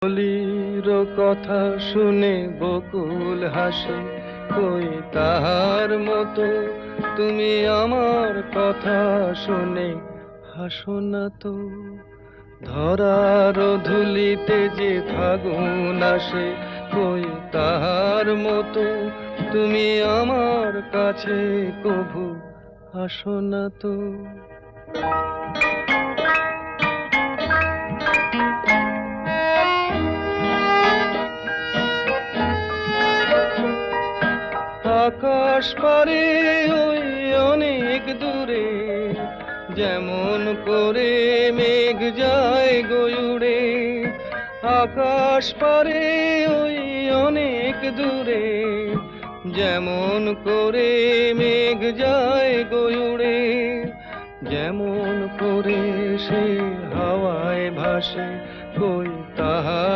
কলির কথা শুনে বকুল হাসে, কই তাহার মতো তুমি আমার কথা শুনে হাসো না তো। ধরার ধুলিতে যে ফাগুন আসে, কই তাহার মতো তুমি আমার কাছে কভু আসো না তো। আকাশ পারে ওই অনেক দূরে, যেমন করে মেঘ যায় গয়ুড়ে। আকাশ পারে ওই অনেক দূরে, যেমন করে মেঘ যায় গয়ুড়ে। যেমন করে সে হাওয়ায় ভাসে, কই তাহা